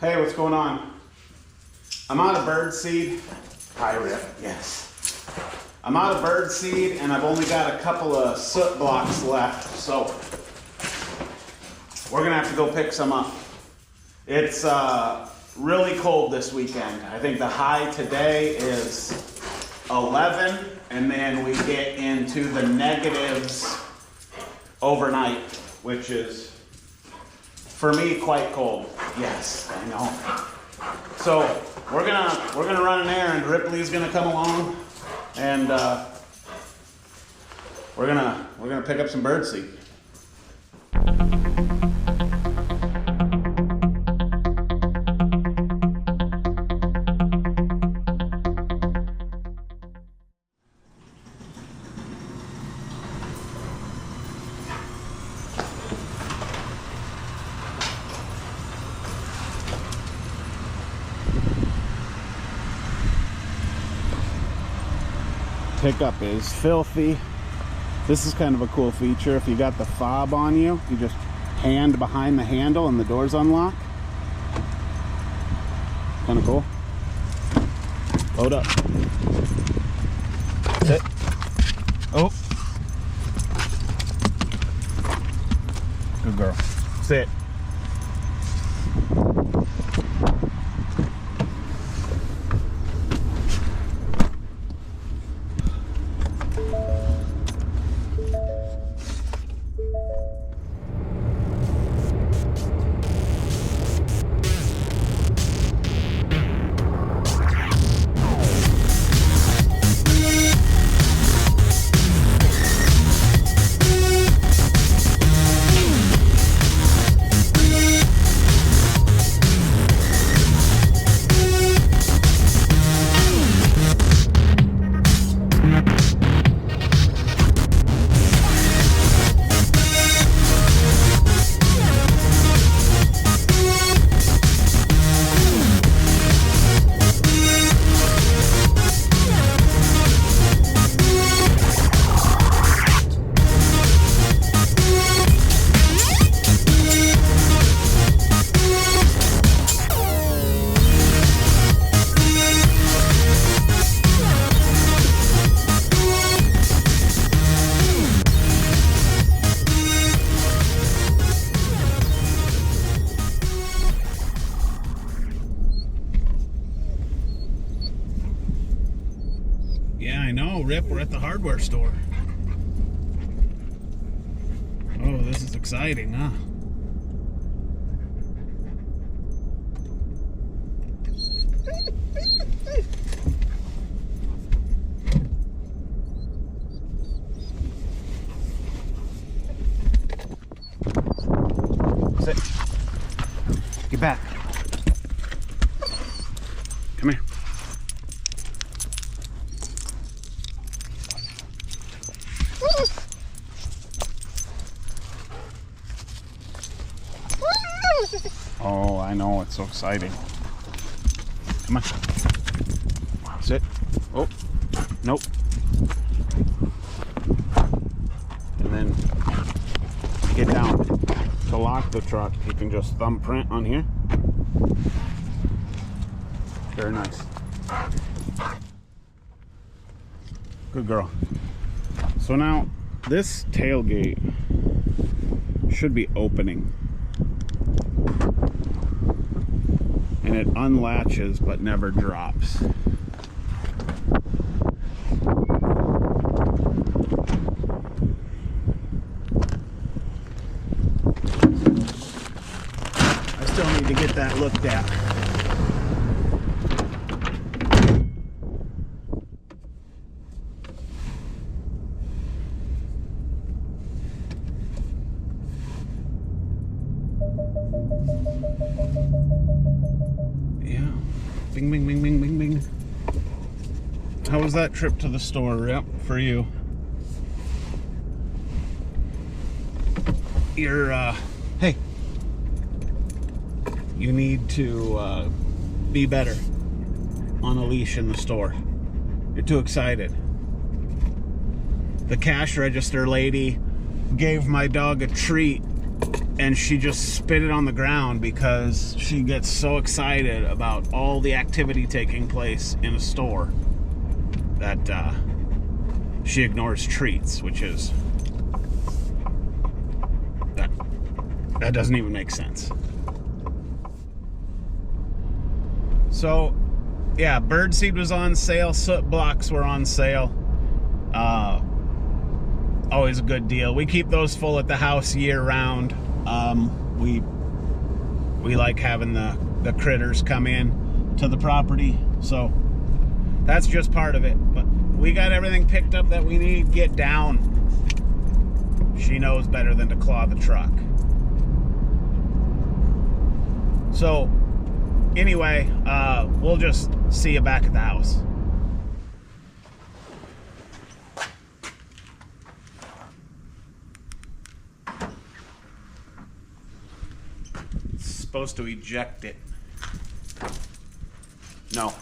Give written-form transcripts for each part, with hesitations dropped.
Hey, what's going on? I'm out of bird seed. Hi, Rip. Yes. I'm out of bird seed and I've only got a couple of soot blocks left, so we're gonna have to go pick some up. It's really cold this weekend. I think the high today is 11, and then we get into the negatives overnight, which is, for me, quite cold. Yes, I know. So we're gonna run an errand. Ripley's gonna come along, and we're gonna pick up some bird seed. Pickup is filthy. This is kind of a cool feature. If you got the fob on you, you just hand behind the handle and the doors unlock. Kind of cool. Load up. Sit. Oh. Good girl. Sit. Yeah, I know, Rip. We're at the hardware store. Oh, this is exciting, huh? Sit. Get back. Come here. Oh, I know, it's so exciting. Come on. Sit. Oh, nope. And then get down. To lock the truck, you can just thumbprint on here. Very nice. Good girl. So now, this tailgate should be opening. And it unlatches but never drops. I still need to get that looked at. Yeah. Bing, bing, bing, bing, bing, bing. How was that trip to the store? Yep, for you. You're, hey. You need to be better on a leash in the store. You're too excited. The cash register lady gave my dog a treat and she just spit it on the ground because she gets so excited about all the activity taking place in a store that she ignores treats, which is that doesn't even make sense. So yeah, birdseed was on sale, soot blocks were on sale. Always a good deal. We keep those full at the house year round. We like having the critters come in to the property, so that's just part of it. But we got everything picked up that we need. Get down. She knows better than to claw the truck. So anyway, we'll just see you back at the house. It's supposed to eject it. No.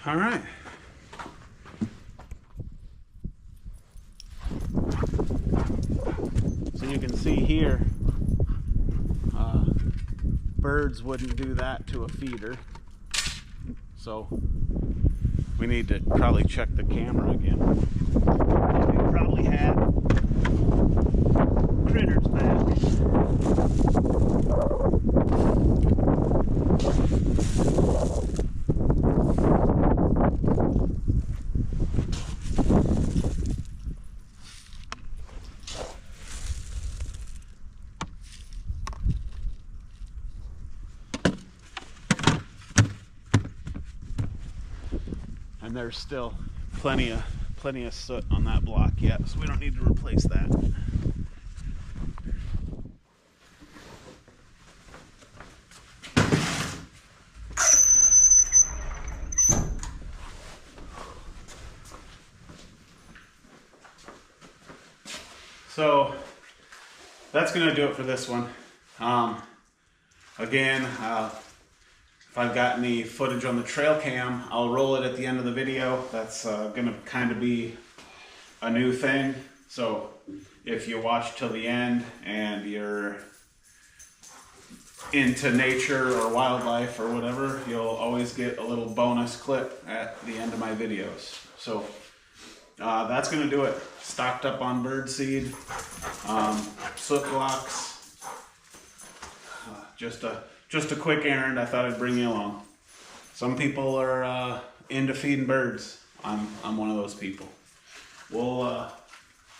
All right. So you can see here, birds wouldn't do that to a feeder. So we need to probably check the camera again. We probably had critters back. And there's still plenty of soot on that block yet, so we don't need to replace that. So that's gonna do it for this one. Again, if I've got any footage on the trail cam, I'll roll it at the end of the video. That's gonna kind of be a new thing. So if you watch till the end and you're into nature or wildlife or whatever, you'll always get a little bonus clip at the end of my videos. So that's gonna do it. Stocked up on birdseed, soot blocks, just a quick errand. I thought I'd bring you along. Some people are into feeding birds. I'm one of those people. We'll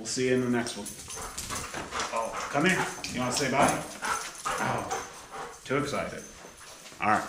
see you in the next one. Oh, come here. You want to say bye? Oh, too excited. All right.